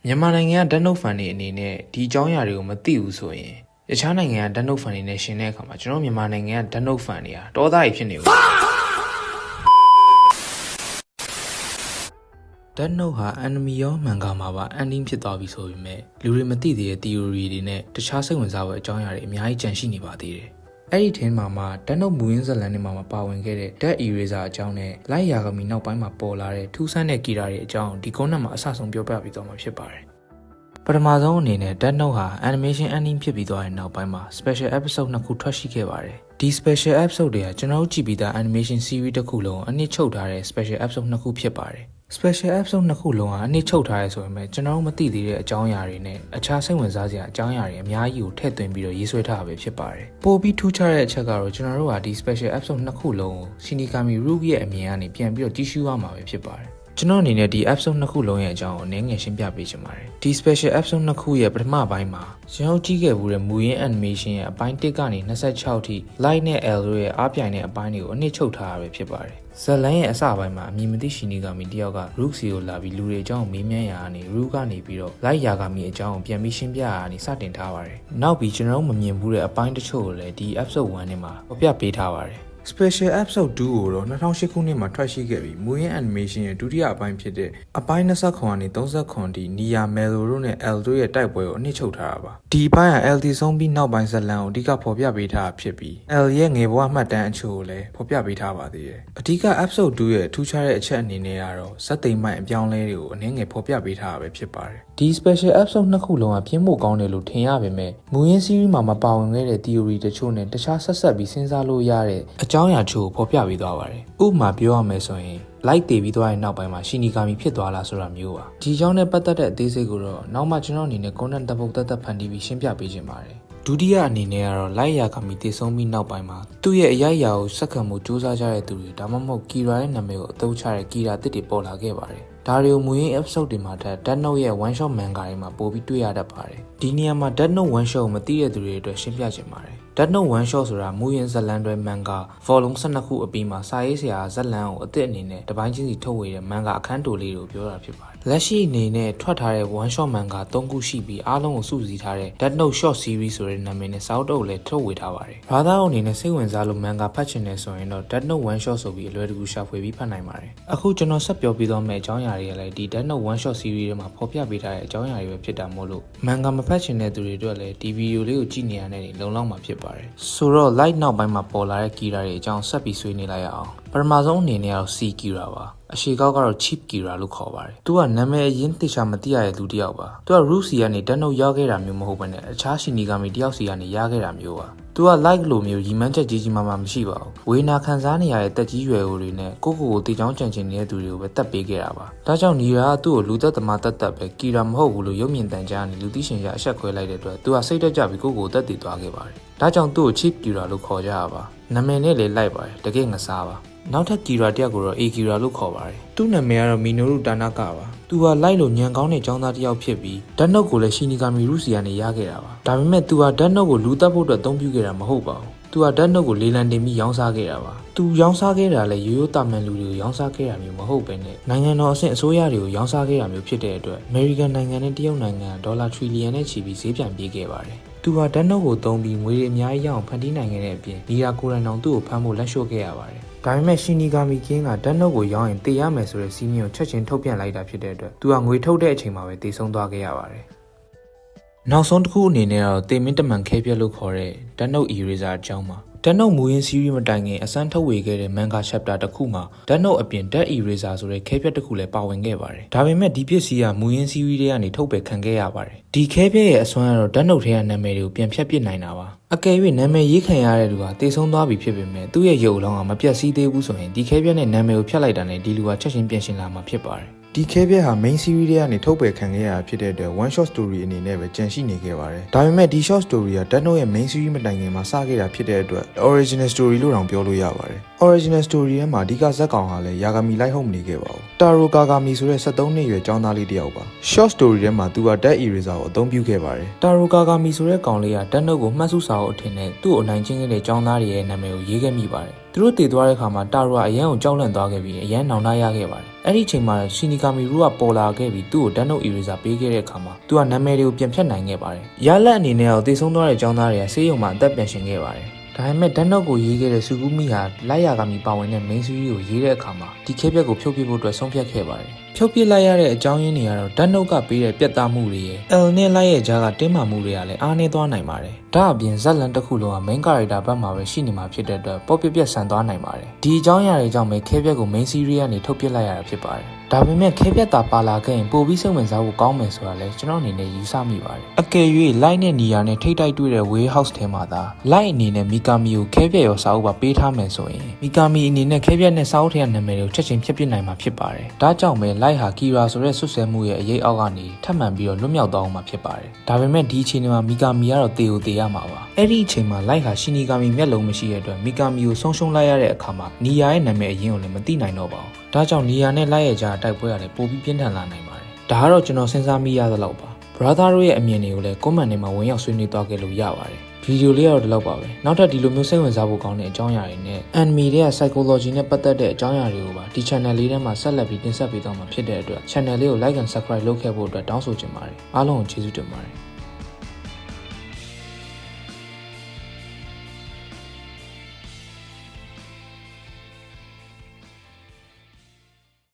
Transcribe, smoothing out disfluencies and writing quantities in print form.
မြန်မာနိုင်ငံကဓာတ်နှုတ်ဖန်တွေအနေနဲ့ဒီအကြောင်းအရာတွေကိုမသိဘူးဆိုရင်တခြားနိုင်ငံကဓာတ်နှုတ်ဖန်တွေနဲ့ရှင်တဲ့အခါမှာကျွန်တော်မြန်မာနိုင်ငံကဓာတ်နှုတ်ဖန်တွေကတောသားကြီးဖြစ်နေဘူးဓာတ်နှုတ်ဟာ anime ရောမန်ဂါမှာပါ ending ဖြစ်သွားပြီဆိုပေမဲ့လူတွေမသိသေးတဲ့ theory တွေနဲ့တခြားစိတ်ဝင်စားဖွယ်အကြောင်းအရာတွေအများကြီးကြန့်ရှိနေပါသေးတယ်အဲ့ဒီထင်းမှာဓာတ်နှုတ်မူရင်းဇလန်တွေမှာပါဝင်ခဲ့တဲ့ Dead Eraser အကြောင်းနဲ့လိုက်ရာဂမီနောက်ပိုင်းမှာပေါ်လာတဲ့ထူးဆန်းတဲ့ဂီတာတွေအကြောင်းဒီကုန်းနဲ့မှာအဆဆုံးပြောပြပြီးတော့မှာဖြစ်ပါတယ်ပထမဆုံးအနေနဲ့ Death Note ဟာ animation ending ဖြစ်ပြီးသွားတဲ့နောက်ပိုင်းမှာ special episode နှစ်ခုထွက်ရှိခဲ့ပါတယ်ဒီ special episode တွေကကျွန်တော်တို့ကြည့်ပြီးသား animation series တစ်ခုလုံးအနှစ်ချုပ်ထားတဲ့ special episode နှစ်ခုဖြစ်ပါတယ်special episode နှစ်ခုလုံးကအနှစ်ချုပ်ထားရဲဆိုပေမဲ့ကျွန်တော်တို့မသိသေးတဲ့အကြောင်းအရာတွေနဲ့အခြားစိတ်ဝင်စားစရာအကြောင်းအရာတွေအများကြီးကိုထည့်သွင်းပြီးတော့ရေးဆွဲထားတာပဲဖြစ်ပါတယ်ပိုပြီးထူးခြားတဲ့အချက်ကတော့ကျွန်တော်တို့ကဒီ special episode နှစ်ခုလုံးကို Shinigami Ryuk ရဲ့အမြင်ကနေပြန်ပြီးတော့ကြည့်ရှုရမှာပဲဖြစ်ပါတယ်ကျွန်တော်အနေနဲ့ဒီ episode နှစ်ခုလုံးရဲ့အကြောင်းကိုနည်းငယ်ရှင်းပြပေးချင်ပါတယ်ဒီ special episode နှစ်ခုရဲ့ပထမပိုင်းမှာကျွန်တော်ကြည့်ခဲ့ဘူးတဲ့မူရင်း animation ရဲ့အပိုင်း1ကနေ26ထိ Light နဲ့ L တို့ရဲ့အားပြိုင်တဲ့အပိုင်းတွေကိုအနှစ်ချုပ်ထားရပဲဖြစ်ပါတယ်ဇလန်ရဲ့အစပိုင်းမှာအမည်မသိရှင်နီဂါမီတယောက်က Rook စီကိုလာပြီးလူတွေအကြောင်းမေးမြန်းရာကနေ Rook ကနေပြီးတော့ Light ယာဂါမီအကြောင်းကိုပြန်ပြီးရှင်းပြရာကနေစတင်ထားပါတယ်နောက်ပြီးကျွန်တော်မမြင်ဘူးတဲ့အပိုင်းတချို့ကိုလည်းဒီ episode 1နဲ့မှာဖော်ပြပေးထားပါတယ်Special Episode 2ကိုတော့2008ခုနှစ်မှာထွက်ရှိခဲ့ပြီးမူရင်း animation ရဲ့ဒုတိယအပိုင်းဖြစ်တဲ့အပိုင်း29ကနေ39ထိနီယာမယ်လိုတို့နဲ့ L တို့ရဲ့တိုက်ပွဲကိုအနှစ်ချုပ်ထားတာပါဒီအပိုင်းက LT ဆုံးပြီးနောက်ပိုင်းဇလန်ကိုအဓိကဖော်ပြပေးထားတာဖြစ်ပြီး L ရဲ့ငယ်ဘဝမှတ်တမ်းအချို့ကိုလည်းဖော်ပြပေးထားပါသေးတယ်အဓိက Episode 2ရဲ့ထူးခြားတဲ့အချက်အနေနဲ့ကတော့ဇက်သိမ်းပိုင်းအပြောင်းလဲတွေကိုအနည်းငယ်ဖော်ပြပေးထားတာပဲဖြစ်ပါတယ်ဒီ Special Episode နှစ်ခုလုံးကပြင်းဖို့ကောင်းတယ်လို့ထင်ရပေမဲ့မူရင်း series မှာမပါဝင်ခဲ့တဲ့ theory တချို့နဲ့တခြားဆက်ပြီးစဉ်းစားလို့ရတဲ့အကြောင်းအရာချို့ဖော်ပြပေးသွားပါတယ်ဥပမာပြောရမယ်ဆိုရင်လိုက်တည်ပြီးသွားတဲ့နောက်ပိုင်းမှာရှင်နီဂါမီဖြစ်သွားလားဆိုတာမျိုးပါဒီကြောင့်နဲ့ပတ်သက်တဲ့အသေးစိတ်ကိုတော့နောက်မှကျွန်တော်အနေနဲ့ content တစ်ပုဒ်သက်ဖန်တီးပြီးရှင်းပြပေးခြင်းပါတယ်ဒုတိယအနေနဲ့ကတော့လိုက်ယာဂါမီတည်ဆုံးပြီးနောက်ပိုင်းမှာသူ့ရဲ့အရိုက်အရာကိုစက္ကန့်မှုစူးစမ်းကြတဲ့သူတွေဒါမှမဟုတ်ကီရာရဲ့နာမည်ကိုအသုံးချတဲ့ကီရာတစ်တွေပေါ်လာခဲ့ပါတယ်ဒါတွေကိုမူရင်း episode တွေမှာDeath Note ရဲ့ one shot manga တွေမှာပို့ပြီးတွေ့ရတတ်ပါတယ်ဒီနေရာမှာDeath Note one shot ကိုမသိတဲ့သူတွေအတွက်ရှင်းပြချင်ပါတယ်Death Note one shot ဆိုတာမူရင်းဇလန်တွေ manga volume 12ခုအပြီးမှာစာရေးဆရာဇလန်ကိုအသစ်အနေနဲ့တပိုင်းချင်းစီထုတ်ဝေတဲ့ manga အခန်းတိုလေးကိုပြောတာဖြစ်ပါတယ်လက်ရှိအနေနဲ့ထွက်ထားတဲ့ one shot manga 3ခုရှိပြီးအားလုံးကိုစုစည်းထားတဲ့ Death Note short series ဆိုတဲ့နာမည်နဲ့စာအုပ်တုပ်လည်းထုတ်ဝေထားပါတယ်ဘာသာအနေနဲ့စိတ်ဝင်စားလို့ manga ဖတ်ချင်တယ်ဆိုရင်တော့ Death Note one shot ဆိုပြီးအလွယ်တကူရှာဖွေပြီးဖတ်နိုင်ပါတယ်အခုကျွန်တော်ဆက်ပြောပြသွားမယ့်အကြောင်းအရာတွေကလည်းဒီ Death Note one shot series ထဲမှာဖော်ပြပေးထားတဲ့အကြောင်းအရာတွေပဲဖြစ်တာမို့လို့ manga မဖတ်ချင်တဲ့သူတွေအတွက်လည်းဒီဗီဒီယိုလေးကိုကြည့်နေရတဲ့လုံလောက်မှာဖြစ်ပါတယ်ဆိုတော့ light နောက်ပိုင်းမှာပေါ်လာတဲ့ကီရာတွေအကြောင်းဆက်ပြီးဆွေးနွေးလိုက်ရအောင်ပထမဆုံးအနေနဲ့ကတော့ C ကီရာပါအရှိကောက်ကတော့ cheap ကီရာလို့ခေါ်ပါတယ်သူကနာမည်အရင်သိချာမသိရတဲ့လူတစ်ယောက်ပါသူက Root စီကနေ Death Note ရောက်ခဲ့တာမျိုးမဟုတ်ဘဲနဲ့အခြားရှင်နီဂါမီတစ်ယောက်စီကနေရခဲ့တာမျိုးပါသူက like လိုမျိုးရီမန်းချက်ကြီးမားမရှိပါဘူးဝေနာခံစားနေရတဲ့တက်ကြီးရွယ်ကိုတွေနဲ့ကိုတေချောင်းကြံချင်နေတဲ့သူတွေကိုပဲတက်ပေးခဲ့တာပါဒါကြောင့်နီရာကသူ့ကိုလူသက်သမားတက်ပဲကီရာမဟုတ်ဘူးလို့ရုပ်မြင်တန်ကြားနေလူသိရှင်ကြားအဆက်ခွဲလိုက်တဲ့အတွက်သူကစိတ်တက်ကြပြီးကိုတက်တည်သွားခဲ့ပါတယ်ဒါကြောင့်သူ့ကို cheap ကီရာလို့ခေါ်ကြတာပါနာမည်နဲ့လည်းလိုက်ပါတယ်တကယ်ငစားပါနောက်ထပ်ကီရာတယောက်ကိုတော့ A ကီရာလို့ခေါ်ပါတယ်သူ့နာမည်ကတော့ Minoru Tanaka ပါသူကလိုက်လို့ညံကောင်းတဲ့ចောင်းသားတစ်ယောက်ဖြစ်ပြီး Death Note ကိုလည်း Shinigami Ryuk စီကနေရခဲ့တာပါဒါပေမဲ့သူက Death Note ကိုလူတက်ဖို့အတွက်အသုံးပြုခဲ့တာမဟုတ်ပါဘူးသူက Death Note ကိုလေလံတင်ပြီးရောင်းစားခဲ့တာပါသူရောင်းစားခဲ့တာလည်းရိုးရိုးတာမန်လူတွေကိုရောင်းစားခဲ့တာမျိုးမဟုတ်ပဲနဲ့နိုင်ငံတော်အဆင့်အစိုးရတွေကိုရောင်းစားခဲ့တာမျိုးဖြစ်တဲ့အတွက် American နိုင်ငံနဲ့တရုတ်နိုင်ငံဒေါ်လာ trillion နဲ့ချီပြီးဈေးပြန်ပြေးခဲ့ပါတယ်သူကDeath Noteကိုသုံးပြီးငွေတွေအများကြီးရအောင်ဖန်တီးနိုင်ခဲ့တဲ့အပြင်နီရာကိုရန်အောင်သူ့ကိုဖမ်းဖို့လက်လျှော့ခဲ့ရပါတယ်ဒါပေမဲ့ရှင်နီဂါမီကင်းကDeath Noteကိုရောင်းရင်တေရမယ်ဆိုတဲ့စီးမင်းကိုချက်ချင်းထုတ်ပြန်လိုက်တာဖြစ်တဲ့အတွက်သူကငွေထုတ်တဲ့အချိန်မှာပဲတေဆုံးသွားခဲ့ရပါတယ်နောက်ဆုံးတစ်ခုအနေနဲ့တော့တေမင်းတမန်ခဲပြက်လို့ခေါ်တဲ့ Death Note Eraser အကြောင်းပါDeath Note မူရင်း series မတိုင်ခင်အစမ်းထုတ်ဝေခဲ့တဲ့ manga chapter တစ်ခုမှာ Death Note အပြင် Death Eraser ဆိုတဲ့ခဲပြက်တစ်ခုလည်းပါဝင်ခဲ့ပါတယ်ဒါပေမဲ့ဒီပစ္စည်းကမူရင်း series တွေကနေထုတ်ပယ်ခံခဲ့ရပါတယ်ဒီခဲပြက်ရဲ့အစွမ်းကတော့ Death Note ထဲကနာမည်တွေကိုပြန်ဖြတ်ပစ်နိုင်တာပါအကယ်၍နာမည်ရေးခံရတဲ့လူဟာတေဆုံးသွားပြီဖြစ်ပေမဲ့သူ့ရဲ့ရုပ်အလောင်းကမပြတ်စည်းသေးဘူးဆိုရင်ဒီခဲပြက်နဲ့နာမည်ကိုဖြတ်လိုက်တာနဲ့ဒီလူကချက်ချင်းပြင်ဆင်လာမှာဖြစ်ပါတယ်ဒီခဲပြက်ဟာ main series တွေကနေထုတ်ပယ်ခံခဲ့ရတာဖြစ်တဲ့အတွက် one shot story အနေနဲ့ပဲကြန့်ရှိနေခဲ့ပါတယ်ဒါပေမဲ့ဒီ short story က Death Note ရဲ့ main series မတိုင်ခင်မှာစခဲ့တာဖြစ်တဲ့အတွက် original story လို့တောင်ပြောလို့ရပါတယ် original story ထဲမှာအဓိကဇက်ကောင်ဟာလည်းယာဂါမီလိုက်ဟုတ်မနေခဲ့ပါဘူးတာရိုကာဂါမီဆိုတဲ့73နှစ်အရွယ်ကျောင်းသားလေးတစ်ယောက်ပါ short story ထဲမှာသူက Death Eraser ကိုအသုံးပြုခဲ့ပါတယ်တာရိုကာဂါမီဆိုတဲ့ကောင်လေးက Death Note ကိုမှတ်စုစာအုပ်အထင်နဲ့သူ့ကိုအနိုင်ကျင့်ခဲ့တဲ့ကျောင်းသားတွေရဲ့နာမည်ကိုရေးခဲ့မိပါတယ်သူတို့တည်သွားတဲ့အခါမှာတာရိုကအရန်ကိုကြောက်လန့်သွားခဲ့ပြီးအရန်နောင်တရခဲ့ပါတယ် အဲ့ဒီချိန်မှာရှီနီကာမီရူကပေါ်လာခဲ့ပြီးသူ့ကိုဒန်နိုအီရီဇာပေးခဲ့တဲ့အခါမှာသူကနာမည်တွေကိုပြန်ဖြတ်နိုင်ခဲ့ပါတယ်ရလက်အနေနဲ့တော့တည်ဆုံးသွားတဲ့ចောင်းသားတွေကဆေးရုံမှာအသက်ပြန်ရှင်ခဲ့ပါတယ်ဒါပေမဲ့ဒန်နိုကိုရေးခဲ့တဲ့ဆူကူမီဟာလိုက်ရာကမီပါဝင်တဲ့ main series ကိုရေးတဲ့အခါမှာဒီခဲပြက်ကိုဖြုတ်ပစ်ဖို့အတွက်ဆုံးဖြတ်ခဲ့ပါတယ်ဖြုတ်ပစ်လိုက်ရတဲ့အကြောင်းရင်းတွေကတော့ဒန်နိုကပေးတဲ့ပြတ်သားမှုတွေရဲ့ L နဲ့လိုက်ရဲ့ကြားကတင်းမာမှုတွေကလည်းအားနည်းသွားနိုင်ပါတယ်ဒါအပြင်ဇက်လန်တစ်ခုလုံးက main character ဘက်မှာပဲရှိနေမှာဖြစ်တဲ့အတွက်ပေါ့ပြက်ဆန်သွားနိုင်ပါတယ်ဒီအကြောင်းအရာတွေကြောင့်ပဲခဲပြက်ကို main series ကနေထုတ်ပစ်လိုက်ရတာဖြစ်ပါတယ်ဒါပေမဲ့ခဲပြက်တာပါလာခဲ့ရင်ပိုပြီးစိတ်ဝင်စားဖို့ကောင်းမယ်ဆိုတာလည်းကျွန်တော်အနေနဲ့ယူဆမိပါတယ်အကယ်၍ light နဲ့နီယာနဲ့ထိတ်တိုက်တွေ့တဲ့ warehouse ထဲမှာသာ light အနေနဲ့မီကာမီကိုခဲပြက်ရောစာအုပ်ပါပေးထားမယ်ဆိုရင်မီကာမီအနေနဲ့ခဲပြက်နဲ့စာအုပ်ထဲကနာမည်တွေကိုချက်ချင်းဖျက်ပစ်နိုင်မှာဖြစ်ပါတယ်ဒါကြောင့်ပဲ light ဟာကီရာဆိုတဲ့ဆွတ်ဆဲမှုရဲ့အရေးအောက်ကနေထပ်မံပြီးတော့လွတ်မြောက်သွားအောင်မှာဖြစ်ပါတယ်ဒါပေမဲ့ဒီအချိန်မှာမီကာမီကတော့တေကိုတေရမှာပါအဲ့ဒီအချိန်မှာ light ဟာရှီနီကာမီမျက်လုံးမရှိတဲ့အတွက်မီကာမီကိုဆုံးရှုံးလိုက်ရတဲ့အခါမှာနီယာရဲ့နာမည်အရင်ကိုလည်းမသိနိုင်တော့ပါဘူးဒါကြောင့်နီယာနဲ့ light ရဲ့ကြားတိုက်ပွဲရတယ်ပိုပြီးပြင်းထန်လာနိုင်ပါတယ်ဒါကတော့ကျွန်တော်စဉ်းစားမိရသလောက်ပါ brother တို့ရဲ့အမြင်တွေကိုလည်း comment ထဲမှာဝင်ရောက်ဆွေးနွေးသွားခဲ့လို့ရပါတယ်ဗီဒီယိုလေးကတော့ဒီလောက်ပါပဲနောက်ထပ်ဒီလိုမျိုးစိတ်ဝင်စားဖို့ကောင်းတဲ့အကြောင်းအရာတွေနဲ့ anime တွေက psychology နဲ့ပတ်သက်တဲ့အကြောင်းအရာတွေကိုပါဒီ channel လေးထဲမှာဆက်လက်ပြီးတင်ဆက်ပေးသွားမှာဖြစ်တဲ့အတွက် channel လေးကို like and subscribe လုပ်ခဲ့ဖို့အတွက်တောင်းဆိုချင်ပါတယ်အားလုံးကိုကျေးဇူးတင်ပါတယ်